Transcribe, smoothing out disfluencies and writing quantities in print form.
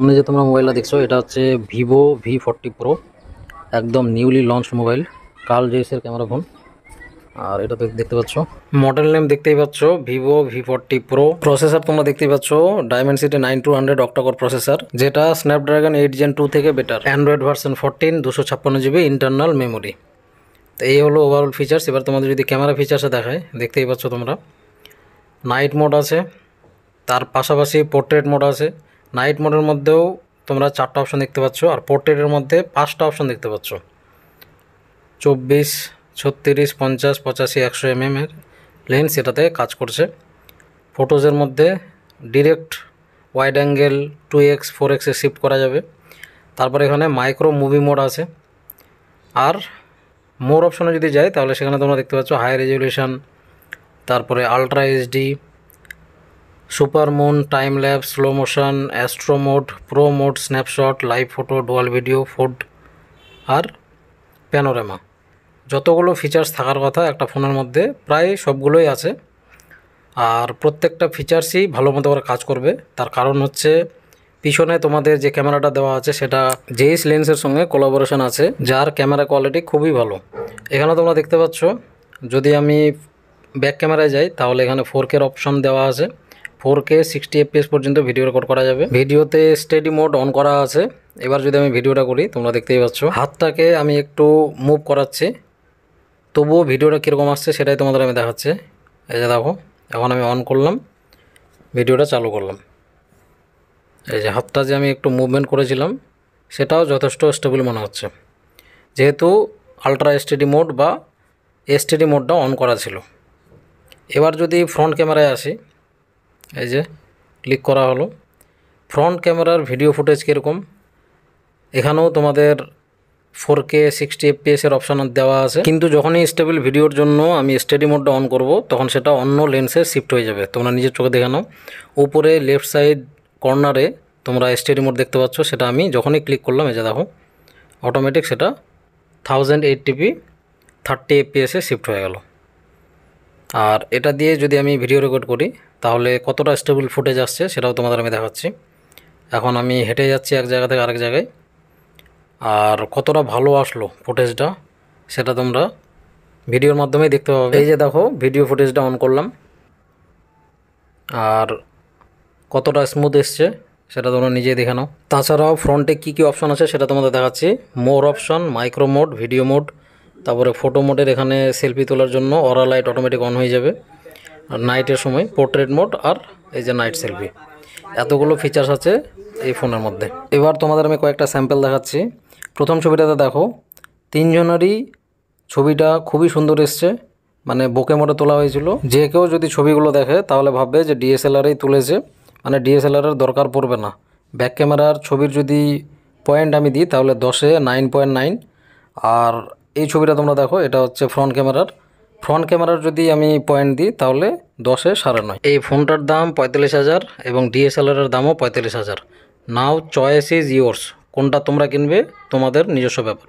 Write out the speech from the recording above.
সামনে যে তোমরা মোবাইলটা দেখছো এটা হচ্ছে ভিভো V40 প্রো, একদম নিউলি লঞ্চ মোবাইল, কাল জেইসের ক্যামেরা ফোন। আর এটা তো দেখতে পাচ্ছ, মডেল নেম দেখতেই পাচ্ছ ভিভো V40 প্রো। প্রসেসর তোমরা দেখতেই পাচ্ছ ডায়মেনসিটি 9200 অক্টাকোর প্রসেসর, যেটা স্ন্যাপড্রাগন 8 Gen 2 থেকে better. Android version 14, 256 GB internal memory. তো এই হলো ওভারঅল ফিচার্স। এবার তোমাদের যদি ক্যামেরা ফিচার্সে দেখায়, দেখতেই পাচ্ছ তোমরা নাইট মোড আছে, তার পাশাপাশি পোর্ট্রেট মোড আছে। নাইট মোডের মধ্যেও তোমরা 4টা অপশন দেখতে পাচ্ছ, আর পোর্ট্রেটের মধ্যে 5টা অপশন দেখতে পাচ্ছ। 24, 36, 50, 85, 100 mm এর লেন্স এটাতে কাজ করছে। ফটোজের মধ্যে direct wide angle 2x 4x এ শিফট করা যাবে। তারপরে এখানে মাইক্রো মুভি মোড আছে। আর মোর অপশনে যদি যাই তাহলে সেখানে তোমরা দেখতে পাচ্ছ হাই রেজলিউশন, তারপরে ultra HD, super moon, time lapse, slow motion, astro mode, pro mode, snapshot, live photo, dual video, food আর প্যানোরামা। যতগুলো ফিচার্স থাকার কথা একটা ফোনের মধ্যে প্রায় সবগুলোই আছে। আর প্রত্যেকটা ফিচার্সই ভালো মতো করে কাজ করবে। তার কারণ হচ্ছে পিছনে তোমাদের যে ক্যামেরাটা দেওয়া আছে সেটা জেইস লেন্সের সঙ্গে কোলাবোরেশন আছে, যার ক্যামেরা কোয়ালিটি খুবই ভালো। এখানে তোমরা দেখতে পাচ্ছ যদি আমি ব্যাক ক্যামেরায় যাই তাহলে এখানে 4K অপশন দেওয়া আছে। 4K 60 FPS পর্যন্ত ভিডিও রেকর্ড করা যাবে। ভিডিওতে স্টেডি মোড অন করা আছে। এবার যদি আমি ভিডিওটা করি তোমরা দেখতেই পাচ্ছ হাতটাকে আমি একটু মুভ করাচ্ছি, তবুও ভিডিওটা কীরকম আসছে সেটাই তোমাদের আমি দেখাচ্ছি। এই যে দেখো, এখন আমি অন করলাম, ভিডিওটা চালু করলাম। এই যে হাতটা যে আমি একটু মুভমেন্ট করেছিলাম সেটাও যথেষ্ট স্টেবল মনে হচ্ছে, যেহেতু আলট্রা এসটিডি মোড বা এসটিডি মোডটা অন করা ছিল। এবার যদি ফ্রন্ট ক্যামেরায় আসি, এই যে ক্লিক করা হলো, ফ্রন্ট ক্যামেরার ভিডিও ফুটেজ কীরকম এখানেও তোমাদের 4K 60 FPS এর অপশান দেওয়া আছে। কিন্তু যখনই স্টেবল ভিডিওর জন্য আমি স্টেডি মোডটা অন করব তখন সেটা অন্য লেন্সে শিফট হয়ে যাবে। তোমরা নিজের চোখে দেখে নাও, উপরে লেফট সাইড কর্নারে তোমরা স্টেডি মোড দেখতে পাচ্ছ, সেটা আমি যখনই ক্লিক করলাম এই যে দেখো অটোমেটিক সেটা 1080p 30 FPS এ শিফট হয়ে গেল। আর এটা দিয়ে যদি আমি ভিডিও রেকর্ড করি তাহলে কতটা স্টেবল ফুটেজ আসছে সেটাও তোমাদের আমি দেখাচ্ছি। এখন আমি হেঁটে যাচ্ছি এক জায়গা থেকে আরেক জায়গায়, আর কতটা ভালো আসলো ফুটেজটা সেটা তোমরা ভিডিওর মাধ্যমেই দেখতে পাবে। এই যে দেখো ভিডিও ফুটেজটা অন করলাম, আর কতটা স্মুথ এসছে সেটা তোমরা নিজেই দেখে নাও। তাছাড়াও ফ্রন্টে কী কী অপশান আছে সেটা তোমাদের দেখাচ্ছি। More option, micro mode, video mode, তারপরে ফটো মোডের এখানে সেলফি তোলার জন্য অরা লাইট অটোমেটিক অন হয়ে যাবে, আর নাইটের সময় পোর্ট্রেট মোড, আর এই যে নাইট সেলফি। এতগুলো ফিচার্স আছে এই ফোনের মধ্যে। এবার তোমাদের আমি কয়েকটা স্যাম্পল দেখাচ্ছি। প্রথম ছবিটাতে দেখো তিনজনেরই ছবিটা খুবই সুন্দর এসছে, মানে বোকে মোডে তোলা হয়েছিল। যে কেউ যদি ছবিগুলো দেখে তাহলে ভাববে যে DSLRই তুলেছে, মানে DSLRের দরকার পড়বে না। ব্যাক ক্যামেরার ছবির যদি পয়েন্ট আমি দিই তাহলে 10-এ 9.9। আর এই ছবিটা তোমরা দেখো, এটা হচ্ছে ফ্রন্ট ক্যামেরার যদি আমি পয়েন্ট দিই তাহলে 10-এ 9.5। এই ফোনটার দাম 45,000 এবং DSLRের দামও 45,000। নাও চয়েস ইজ ইয়োর্স, কোনটা তোমরা কিনবে তোমাদের নিজস্ব ব্যাপার।